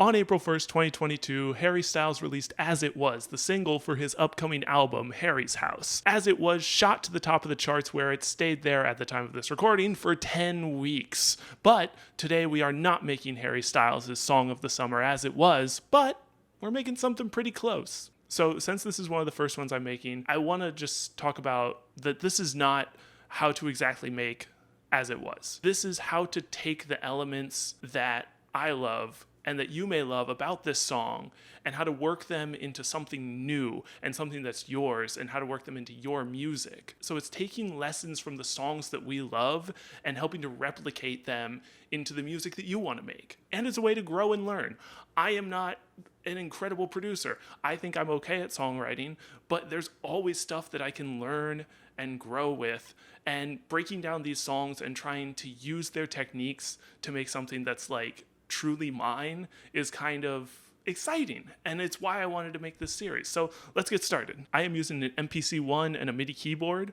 On April 1st, 2022, Harry Styles released As It Was, the single for his upcoming album, Harry's House. As It Was shot to the top of the charts where it stayed there at the time of this recording for 10 weeks. But today we are not making Harry Styles' song of the summer As It Was, but we're making something pretty close. So since this is one of the first ones I'm making, I want to just talk about that this is not how to exactly make As It Was. This is how to take the elements that I love and that you may love about this song and how to work them into something new and something that's yours and how to work them into your music. So it's taking lessons from the songs that we love and helping to replicate them into the music that you want to make. And it's a way to grow and learn. I am not an incredible producer. I think I'm okay at songwriting, but there's always stuff that I can learn and grow with, and breaking down these songs and trying to use their techniques to make something that's like truly mine is kind of exciting, and it's why I wanted to make this series. So let's get started. I am using an MPC-1 and a MIDI keyboard.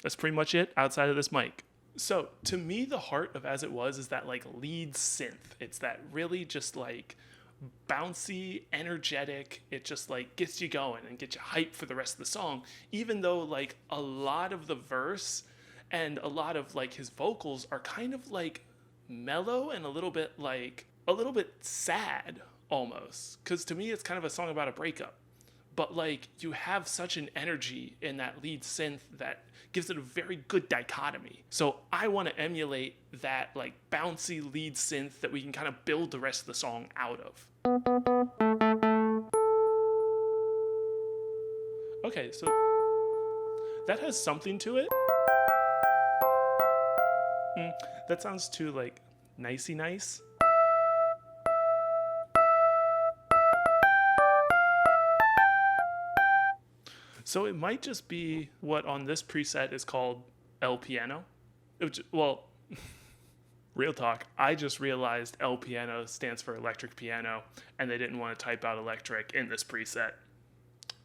That's pretty much it outside of this mic. So to me, the heart of As It Was is that like lead synth. It's that really just like bouncy, energetic, it just like gets you going and gets you hyped for the rest of the song, even though like a lot of the verse and a lot of like his vocals are kind of like mellow and a little bit sad almost, because to me it's kind of a song about a breakup, but like you have such an energy in that lead synth that gives it a very good dichotomy. So I want to emulate that like bouncy lead synth that we can kind of build the rest of the song out of. Okay, so that has something to it. That sounds too like nicey nice. So it might just be what on this preset is called El Piano. Well, real talk, I just realized El Piano stands for electric piano, and they didn't want to type out electric in this preset.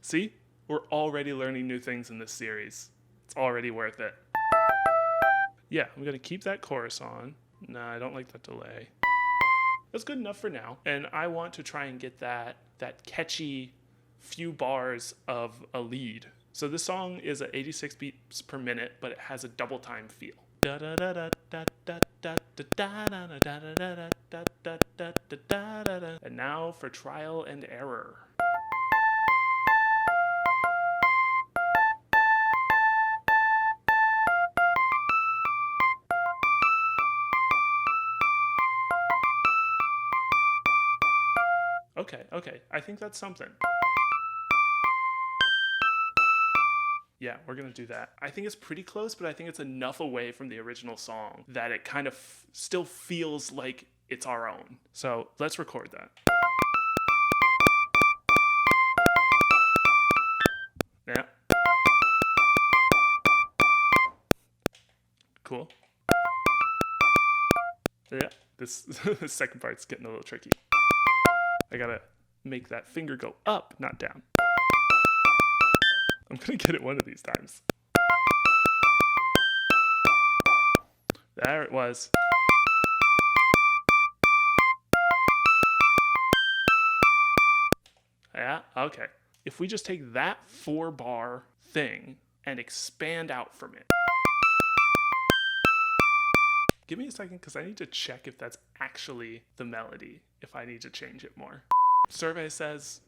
See? We're already learning new things in this series. It's already worth it. Yeah, I'm going to keep that chorus on. Nah, I don't like that delay. That's good enough for now. And I want to try and get that catchy few bars of a lead. So this song is at 86 beats per minute, but it has a double time feel. And now for trial and error. Okay, I think that's something. Yeah, we're going to do that. I think it's pretty close, but I think it's enough away from the original song that it kind of still feels like it's our own. So let's record that. Yeah. Cool. Yeah, this second part's getting a little tricky. I gotta make that finger go up, not down. I'm gonna get it one of these times. There it was. Yeah, okay. If we just take that 4-bar thing and expand out from it. Give me a second, because I need to check if that's actually the melody, if I need to change it more. Survey says,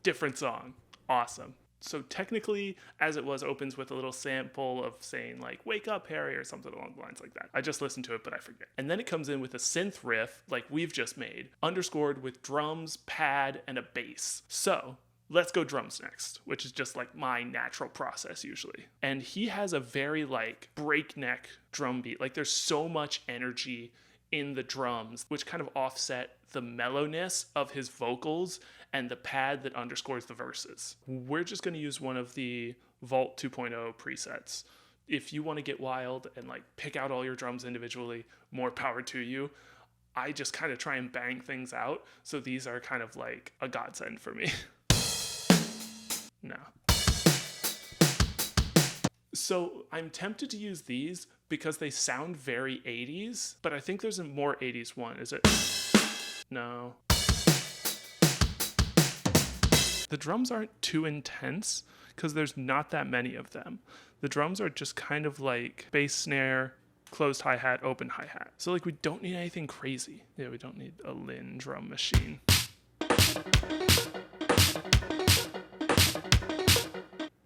different song. Awesome. So technically, As It Was opens with a little sample of saying like, wake up, Harry, or something along the lines like that. I just listened to it, but I forget. And then it comes in with a synth riff like we've just made, underscored with drums, pad, and a bass. So let's go drums next, which is just like my natural process usually. And he has a very like breakneck drum beat. Like there's so much energy in the drums, which kind of offset the mellowness of his vocals and the pad that underscores the verses. We're just going to use one of the Vault 2.0 presets. If you want to get wild and like pick out all your drums individually, more power to you. I just kind of try and bang things out. So these are kind of like a godsend for me. No. So I'm tempted to use these because they sound very 80s, but I think there's a more 80s one. Is it? No. The drums aren't too intense because there's not that many of them. The drums are just kind of like bass, snare, closed hi-hat, open hi-hat. So like we don't need anything crazy. Yeah, we don't need a Linn drum machine.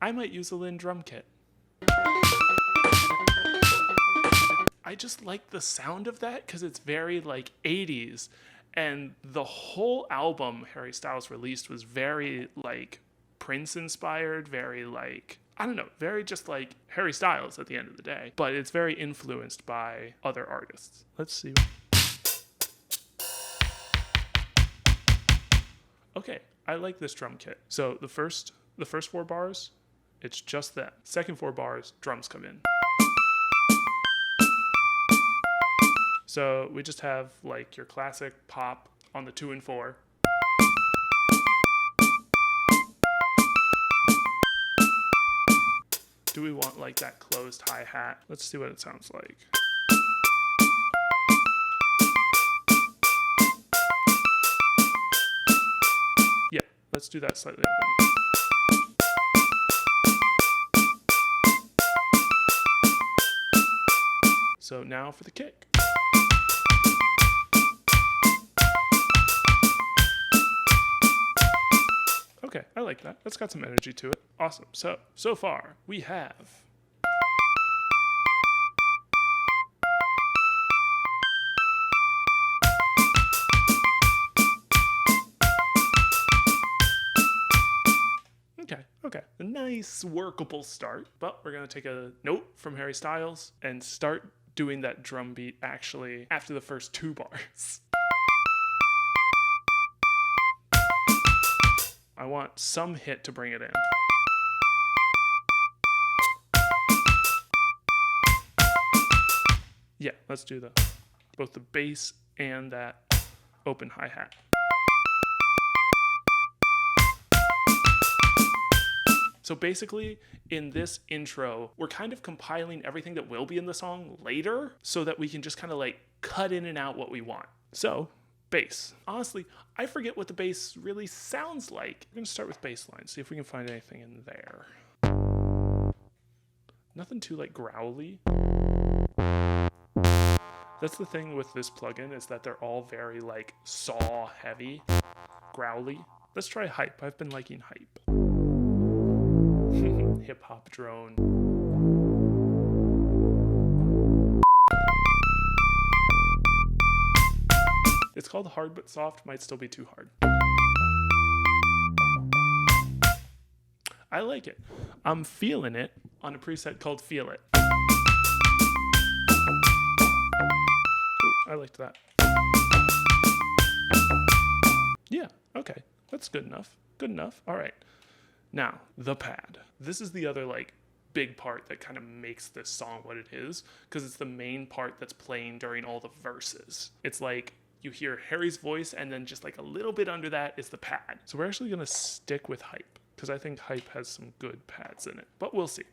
I might use a Linn drum kit. I just like the sound of that because it's very like 80s. And the whole album Harry Styles released was very like Prince inspired, very like, I don't know, very just like Harry Styles at the end of the day. But it's very influenced by other artists. Let's see. Okay, I like this drum kit. So the first 4 bars, it's just that. Second 4 bars, drums come in. So we just have like your classic pop on the 2 and 4. Do we want like that closed hi-hat? Let's see what it sounds like. Yeah, let's do that slightly open. So now for the kick. Okay, I like that. That's got some energy to it. Awesome. So far, we have Okay. A nice workable start, but we're going to take a note from Harry Styles and start doing that drum beat actually after the first 2 bars. I want some hit to bring it in. Yeah, let's do both the bass and that open hi-hat. So basically, in this intro, we're kind of compiling everything that will be in the song later so that we can just kind of like cut in and out what we want. So, bass. Honestly, I forget what the bass really sounds like. We're going to start with bass line, see if we can find anything in there. Nothing too like growly. That's the thing with this plugin, is that they're all very like saw heavy, growly. Let's try hype. I've been liking hype. Hip hop drone. It's called hard but soft, might still be too hard. I like it. I'm feeling it on a preset called Feel It. Ooh, I liked that. Yeah, okay. That's good enough. Good enough. All right. Now, the pad. This is the other like big part that kind of makes this song what it is, because it's the main part that's playing during all the verses. It's like you hear Harry's voice and then just like a little bit under that is the pad. So we're actually going to stick with hype because I think hype has some good pads in it, but we'll see.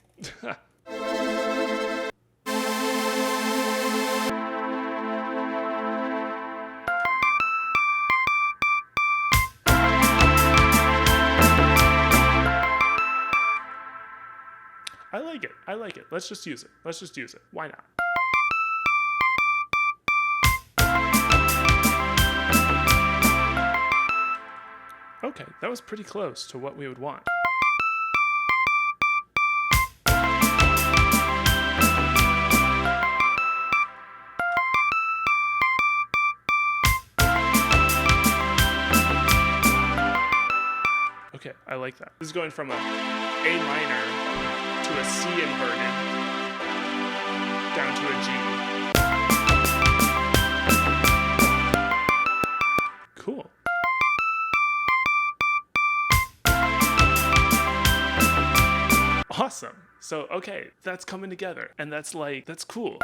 I like it. Let's just use it. Why not? Okay, that was pretty close to what we would want. Okay, I like that. This is going from a A minor to a C inverted down to a G. Cool. Awesome. So, okay, that's coming together, and that's cool.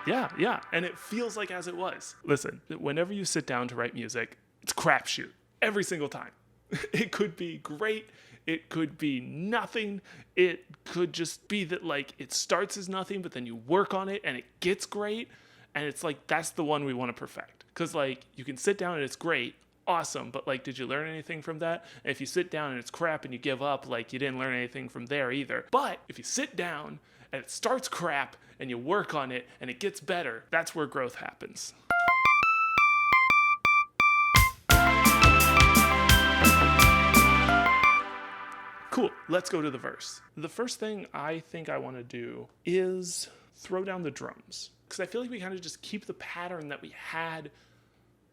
Yeah, and it feels like As It Was. Listen, whenever you sit down to write music, it's crapshoot every single time. It could be great, it could be nothing, it could just be that like it starts as nothing, but then you work on it and it gets great. And it's like, that's the one we want to perfect. Because like, you can sit down and it's great, awesome, but like, did you learn anything from that? And if you sit down and it's crap and you give up, like, you didn't learn anything from there either. But if you sit down and it starts crap and you work on it and it gets better, that's where growth happens. Cool, let's go to the verse. The first thing I think I want to do is throw down the drums, because I feel like we kind of just keep the pattern that we had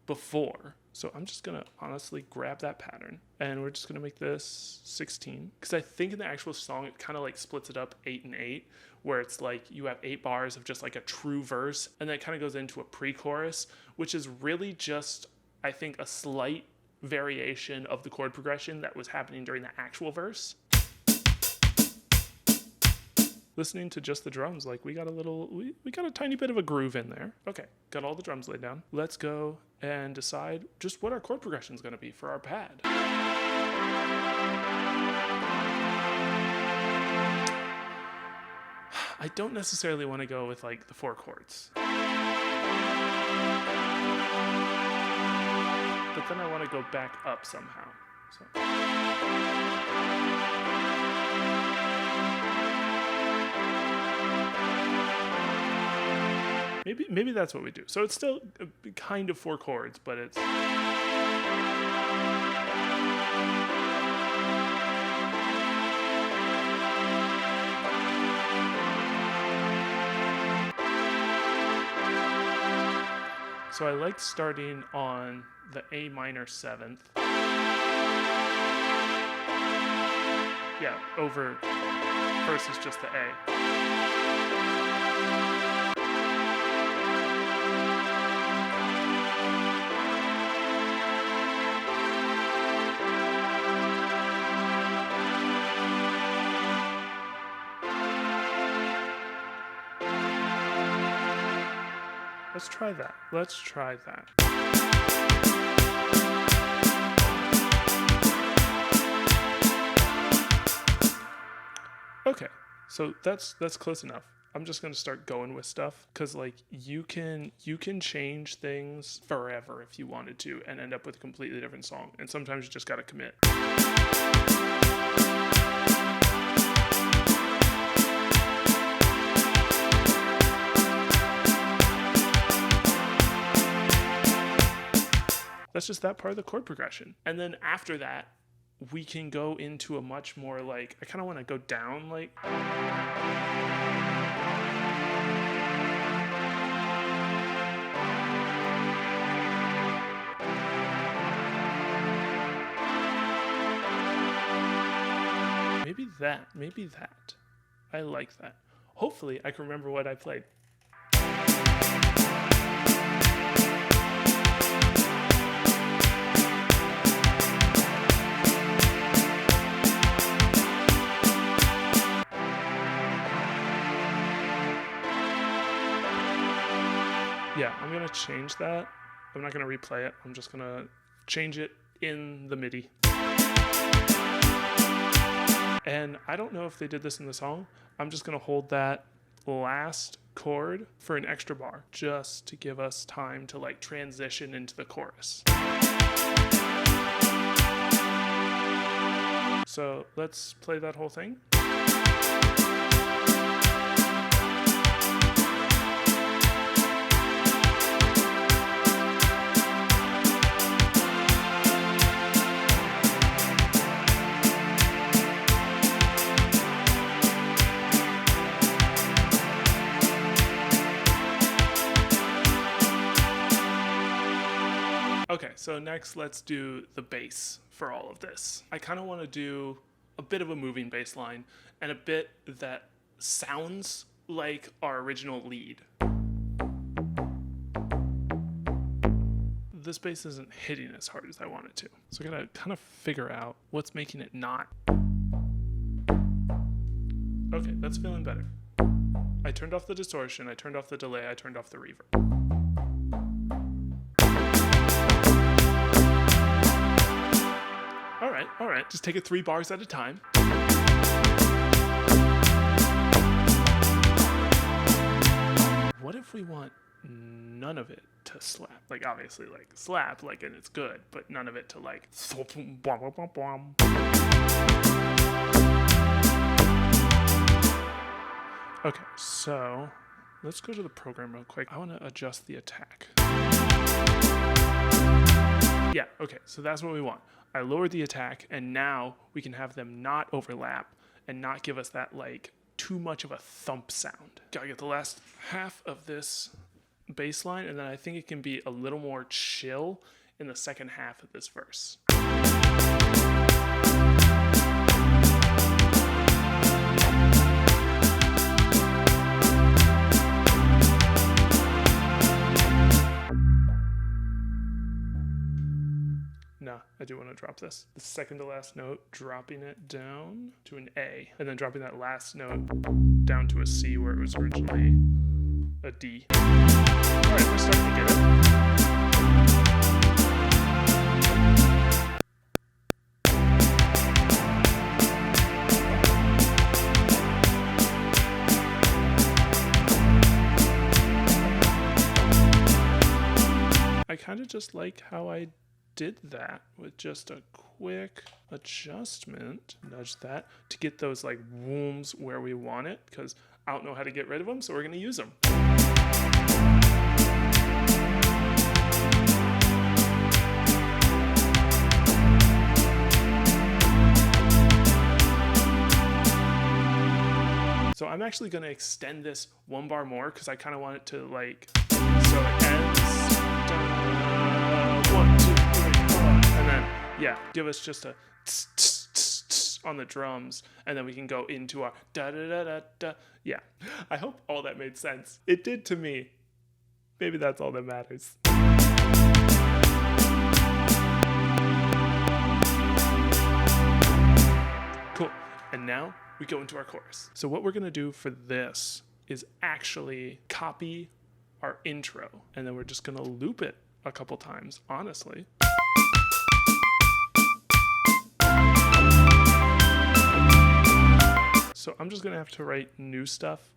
before. So I'm just going to honestly grab that pattern, and we're just going to make this 16, because I think in the actual song it kind of like splits it up 8 and 8, where it's like you have 8 bars of just like a true verse, and then it kind of goes into a pre-chorus, which is really just, I think, a slight variation of the chord progression that was happening during the actual verse. Listening to just the drums, like we got a tiny bit of a groove in there. Okay, got all the drums laid down. Let's go and decide just what our chord progression is going to be for our pad. I don't necessarily want to go with like the 4 chords. But then I want to go back up somehow. So. Maybe that's what we do. So it's still kind of 4 chords, but it's... So I like starting on the A minor 7th. Yeah, over versus just the A. Let's try that. Let's try that. Okay, so that's close enough. I'm just gonna start going with stuff, because like you can change things forever if you wanted to and end up with a completely different song. And sometimes you just gotta commit. That's just that part of the chord progression. And then after that, we can go into a much more like, I kind of want to go down like. Maybe that. I like that. Hopefully I can remember what I played. Yeah, I'm going to change that. I'm not going to replay it. I'm just going to change it in the MIDI. And I don't know if they did this in the song. I'm just going to hold that last chord for an extra bar, just to give us time to like transition into the chorus. So let's play that whole thing. Okay, so next let's do the bass for all of this. I kind of want to do a bit of a moving bass line and a bit that sounds like our original lead. This bass isn't hitting as hard as I want it to. So I gotta kind of figure out what's making it not. Okay, that's feeling better. I turned off the distortion, I turned off the delay, I turned off the reverb. All right, just take it 3 bars at a time. What if we want none of it to slap. Like, obviously, like, slap, like, and it's good, but none of it to, like, okay, so let's go to the program real quick. I want to adjust the attack. Yeah, okay, so that's what we want. I lowered the attack, and now we can have them not overlap and not give us that, like, too much of a thump sound. Gotta get the last half of this bass line, and then I think it can be a little more chill in the second half of this verse. Nah, I do want to drop this. The second to last note, dropping it down to an A, and then dropping that last note down to a C where it was originally a D. All right, we're starting to get it. I kind of just like how I did that with just a quick adjustment, nudge that, to get those like wooms where we want it, because I don't know how to get rid of them, so we're going to use them. So I'm actually going to extend this one bar more because I kind of want it to like, so it ends, 1, 2, 3, 4, and then, yeah, give us just a tss, tss, tss, tss on the drums, and then we can go into our da-da-da-da-da. Yeah, I hope all that made sense. It did to me. Maybe that's all that matters. Cool, and now we go into our chorus. So what we're gonna do for this is actually copy our intro, and then we're just gonna loop it a couple times, honestly. So I'm just gonna have to write new stuff.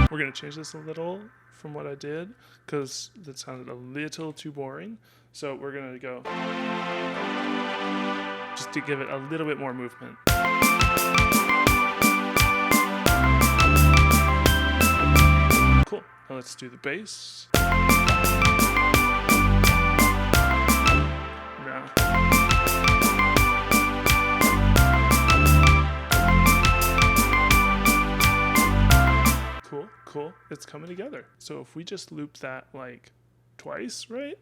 We're gonna change this a little from what I did because that sounded a little too boring. So we're gonna go just to give it a little bit more movement. Cool. Now let's do the bass. Now. Cool, cool. It's coming together. So if we just loop that like twice, right?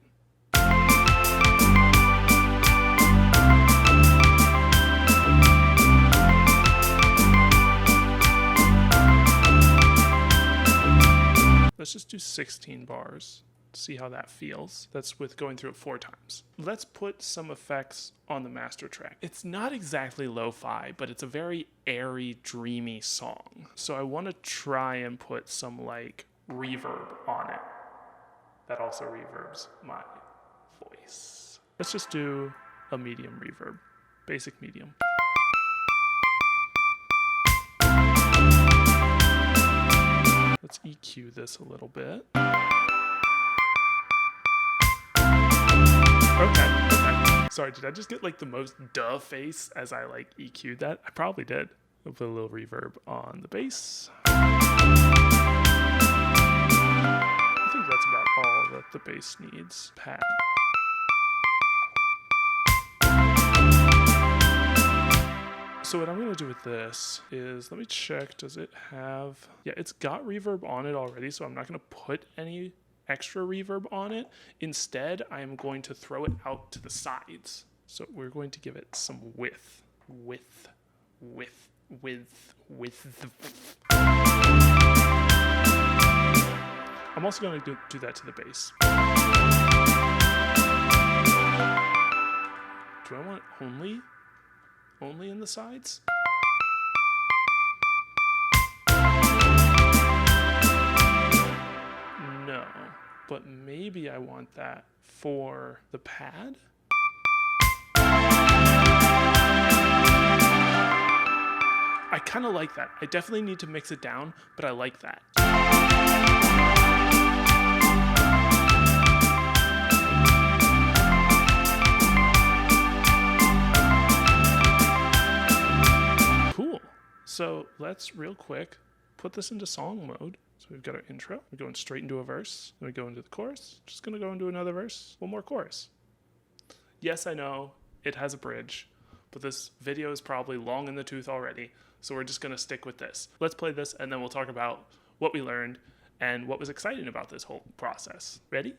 Let's just do 16 bars. See how that feels. That's with going through it 4 times. Let's put some effects on the master track. It's not exactly lo-fi, but it's a very airy, dreamy song. So I want to try and put some like reverb on it. That also reverbs my voice. Let's just do a medium reverb, basic medium. Let's EQ this a little bit. Okay. Sorry, did I just get like the most duh face as I like EQ'd that? I probably did. I'll put a little reverb on the bass. I think that's about all that the bass needs. Pad. So what I'm going to do with this is, let me check, does it have, yeah, it's got reverb on it already, so I'm not going to put any extra reverb on it. Instead, I am going to throw it out to the sides. So we're going to give it some width. I'm also going to do that to the bass. Do I want only in the sides? No. but maybe I want that for the pad. I kind of like that. I definitely need to mix it down, but I like that. Cool. So let's real quick put this into song mode. So we've got our intro. We're going straight into a verse. Then we go into the chorus. Just going to go into another verse. One more chorus. Yes, I know it has a bridge, but this video is probably long in the tooth already. So we're just going to stick with this. Let's play this, and then we'll talk about what we learned and what was exciting about this whole process. Ready?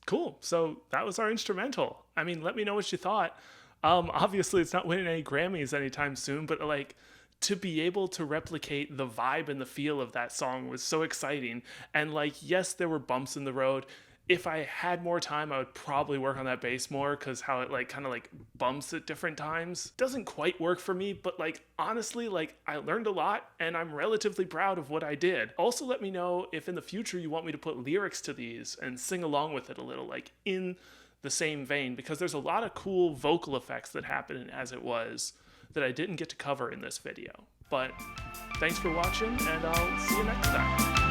Cool. So that was our instrumental. I mean, let me know what you thought. Obviously, it's not winning any Grammys anytime soon, but like to be able to replicate the vibe and the feel of that song was so exciting. And like, yes, there were bumps in the road. If I had more time, I would probably work on that bass more because how it like kind of like bumps at different times doesn't quite work for me. But like, honestly, like I learned a lot and I'm relatively proud of what I did. Also, let me know if in the future you want me to put lyrics to these and sing along with it a little, like in the same vein, because there's a lot of cool vocal effects that happen in As It Was that I didn't get to cover in this video. But thanks for watching, and I'll see you next time.